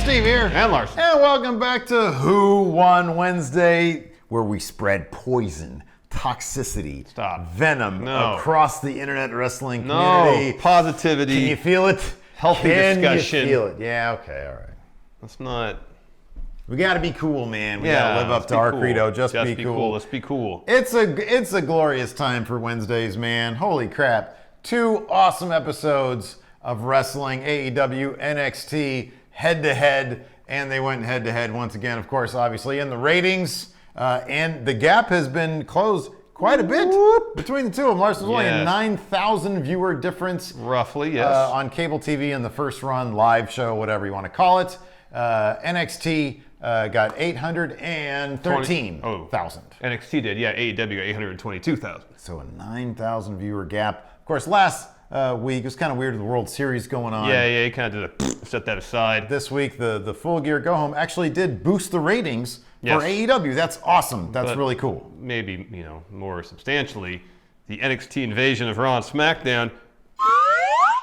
Steve here. And Larson. And welcome back to Who Won Wednesday, where we spread poison, toxicity, venom across the internet wrestling community. No, positivity. Can you feel it? Healthy discussion. Can you feel it? Yeah, okay, all right. That's not... We gotta be cool, man. We gotta live up to our credo. Just be cool. Let's be cool. It's a glorious time for Wednesdays, man. Holy crap. 2 awesome episodes of wrestling, AEW, NXT, head-to-head, and they went head-to-head once again, of course, obviously, in the ratings. And the gap has been closed quite a bit between the two of them. Larson's only a 9,000 viewer difference. Roughly, yes. On cable TV in the first run, live show, whatever you want to call it. NXT got 813,000. NXT did, yeah. AEW got 822,000. So a 9,000 viewer gap. Of course, last week it was kind of weird with the World Series going on. Yeah, you kind of did set that aside. This week, the Full Gear Go Home actually did boost the ratings for AEW. That's awesome. That's really cool. Maybe, more substantially, the NXT invasion of Raw and SmackDown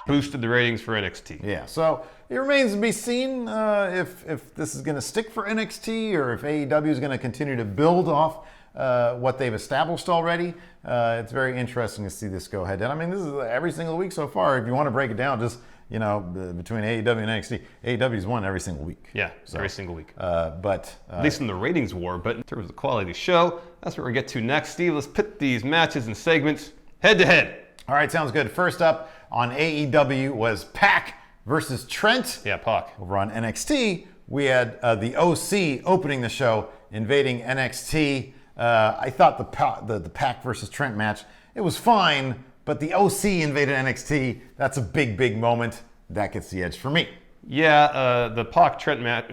boosted the ratings for NXT. Yeah, so it remains to be seen if this is going to stick for NXT or if AEW is going to continue to build off what they've established already. It's very interesting to see this go ahead. I mean, this is every single week so far. If you want to break it down, just between AEW and NXT, AEW's won every single week. Yeah, every single week. But at least in the ratings war. But in terms of the quality of the show, that's what we're going to get to next. Steve, let's pit these matches and segments head to head. All right, sounds good. First up on AEW was Pac versus Trent. Yeah, Pac. Over on NXT, we had the OC opening the show, invading NXT. I thought the Pac versus Trent match, it was fine, but the OC invaded NXT. That's a big, big moment. That gets the edge for me. Yeah, the Pac-Trent match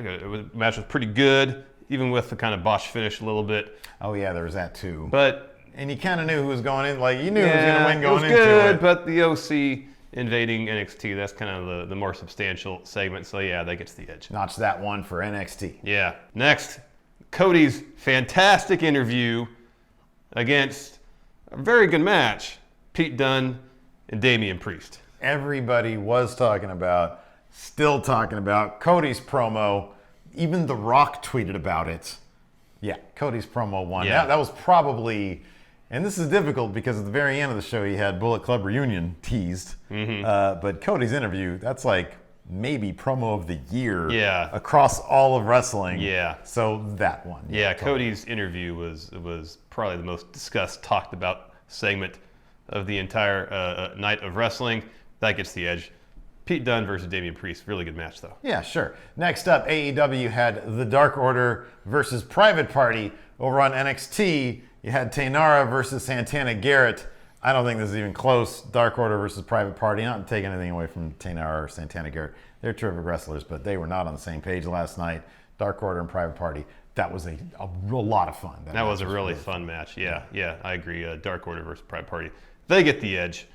was pretty good, even with the kind of botch finish a little bit. Oh, yeah, there was that too. And you kind of knew who was going in. Like, you knew who was going to win going into it. It was good, but the OC invading NXT, that's kind of the more substantial segment. So, yeah, that gets the edge. Notch that one for NXT. Yeah. Next, Cody's fantastic interview against a very good match, Pete Dunne and Damian Priest. Everybody was still talking about Cody's promo. Even The Rock tweeted about it. Yeah, Cody's promo won. Yeah. That was probably, and this is difficult because at the very end of the show he had Bullet Club Reunion teased. But Cody's interview, that's like maybe promo of the year across all of wrestling. Yeah. So that one. Yeah, Cody's interview was probably the most discussed, talked about segment of the entire night of wrestling. That gets the edge. Pete Dunne versus Damian Priest. Really good match, though. Yeah, sure. Next up, AEW had The Dark Order versus Private Party. Over on NXT, you had Taynara versus Santana Garrett. I don't think this is even close. Dark Order versus Private Party. Not taking anything away from Taynara or Santana Garrett. They're terrific wrestlers, but they were not on the same page last night. Dark Order and Private Party. That was a lot of fun. That was a really fun match. Yeah, I agree. Dark Order versus Private Party. They get the edge.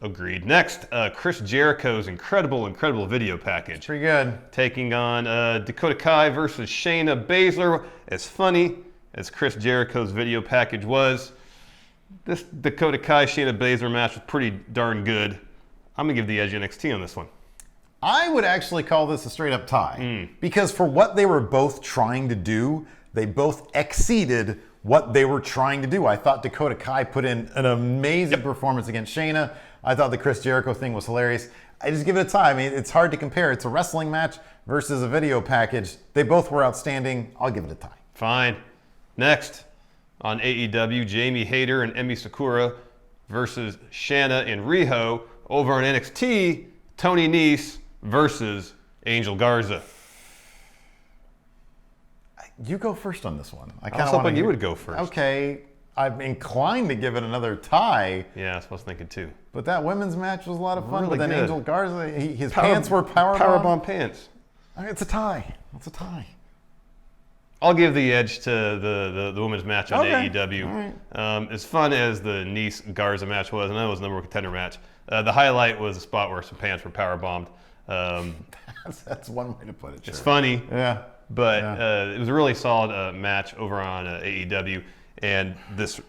Agreed. Next, Chris Jericho's incredible video package. It's pretty good. Taking on Dakota Kai versus Shayna Baszler. As funny as Chris Jericho's video package was, this Dakota Kai Shayna Baszler match was pretty darn good. I'm going to give the edge to NXT on this one. I would actually call this a straight up tie. Because for what they were both trying to do, they both exceeded what they were trying to do. I thought Dakota Kai put in an amazing performance against Shayna. I thought the Chris Jericho thing was hilarious. I just give it a tie. I mean, it's hard to compare. It's a wrestling match versus a video package. They both were outstanding. I'll give it a tie. Fine. Next, on AEW, Jamie Hayter and Emi Sakura versus Shanna and Riho. Over on NXT, Tony Nese versus Angel Garza. You go first on this one. I was hoping you would go first. Okay. I'm inclined to give it another tie. Yeah, that's what I was thinking too. But that women's match was a lot of fun. Really but then good. Angel Garza, his pants were powerbomb pants. It's a tie. It's a tie. I'll give the edge to the women's match on AEW. All right. As fun as the Nice-Garza match was, and that was the number one contender match, the highlight was a spot where some pants were powerbombed. That's one way to put it. It's funny. Yeah. But it was a really solid match over on AEW. And this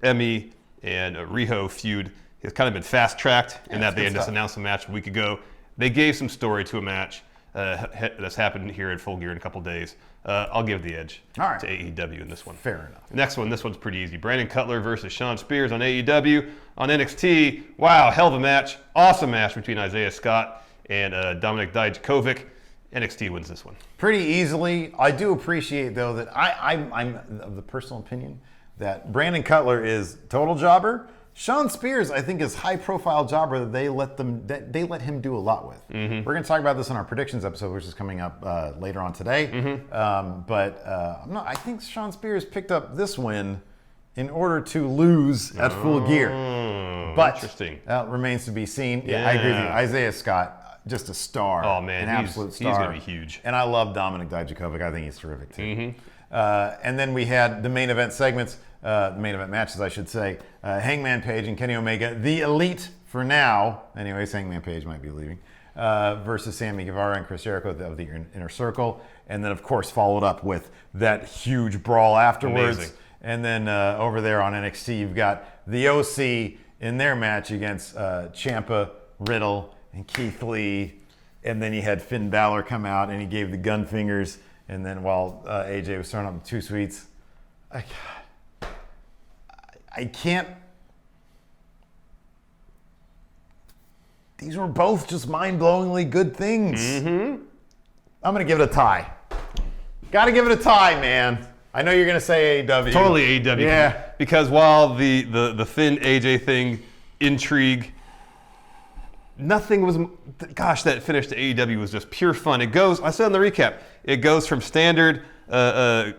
Emi and Riho feud has kind of been fast-tracked in that they had just announced a match a week ago. They gave some story to a match. that's happened here at Full Gear in a couple days. I'll give the edge to AEW in this one. Fair enough. Next one, this one's pretty easy. Brandon Cutler versus Shawn Spears on AEW. On NXT, wow, hell of a match. Awesome match between Isaiah Scott and Dominik Dijakovic. NXT wins this one. Pretty easily. I do appreciate, though, that I'm of the personal opinion that Brandon Cutler is total jobber. Shawn Spears, I think, is high-profile jobber that they let him do a lot with. We're going to talk about this in our predictions episode, which is coming up later on today. I think Shawn Spears picked up this win in order to lose at Full Gear. But interesting. That remains to be seen. Yeah, I agree with you. Isaiah Scott, just a star. Oh, man, an absolute star. He's going to be huge. And I love Dominik Dijakovic. I think he's terrific, too. And then we had the main event segments. The main event matches, I should say. Hangman Page and Kenny Omega, the Elite for now. Anyways, Hangman Page might be leaving. Versus Sammy Guevara and Chris Jericho of the Inner Circle. And then, of course, followed up with that huge brawl afterwards. Amazing. And then over there on NXT, you've got the OC in their match against Ciampa, Riddle, and Keith Lee. And then you had Finn Balor come out and he gave the gun fingers. And then while AJ was throwing up the two sweets, I can't. These were both just mind-blowingly good things. I'm going to give it a tie. Got to give it a tie, man. I know you're going to say AEW. Totally AEW. Yeah. Because while the Finn AJ thing, intrigue, nothing was, gosh, that finish to AEW was just pure fun. It goes, I said in the recap, it goes from standard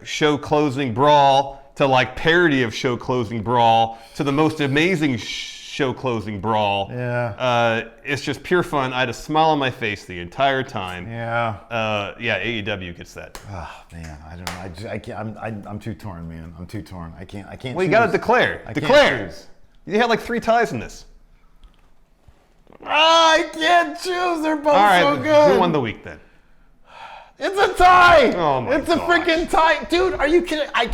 show closing brawl to like parody of show closing brawl to the most amazing show closing brawl. Yeah. It's just pure fun. I had a smile on my face the entire time. Yeah. AEW gets that. Oh man, I don't know. I can't. I'm too torn, man. I'm too torn. I can't. Well, you got to declare. Declare. You had like 3 ties in this. I can't choose. They're both so good. Who won the week then? It's a tie. Oh my It's a freaking tie, dude. Are you kidding? I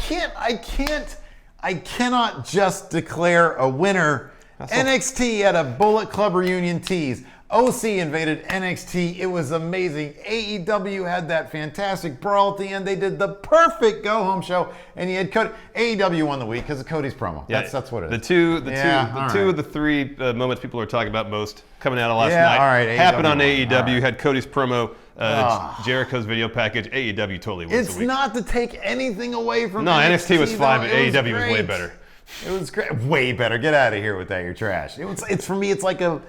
cannot just declare a winner. NXT had a Bullet Club reunion tease. OC invaded NXT. It was amazing. AEW had that fantastic brawl at the end. They did the perfect go-home show, and you had Cody. AEW won the week because of Cody's promo. Yeah, that's what it is. The two of the 3 moments people are talking about most coming out of last night all right, happened on AEW. AEW. All right. Had Cody's promo, Jericho's video package. AEW totally wins the week. It's not to take anything away from NXT was fine, though. but AEW was way better. It was great. Way better. Get out of here with that. You're trash. It's for me, it's like a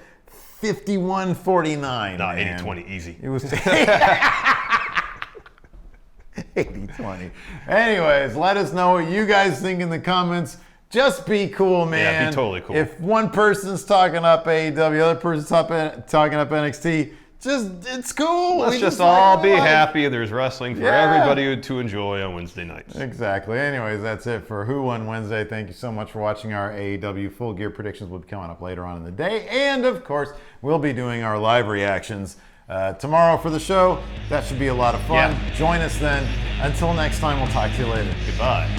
51-49. No, 80-20, easy. It was 80-20. Anyways, let us know what you guys think in the comments. Just be cool, man. Yeah, be totally cool. If one person's talking up AEW, the other person's talking up NXT, it's cool. Let's just all be happy there's wrestling for everybody to enjoy on Wednesday nights. Exactly. Anyways, that's it for Who Won Wednesday. Thank you so much for watching. Our AEW Full Gear predictions will be coming up later on in the day. And, of course, we'll be doing our live reactions tomorrow for the show. That should be a lot of fun. Yeah. Join us then. Until next time, we'll talk to you later. Goodbye.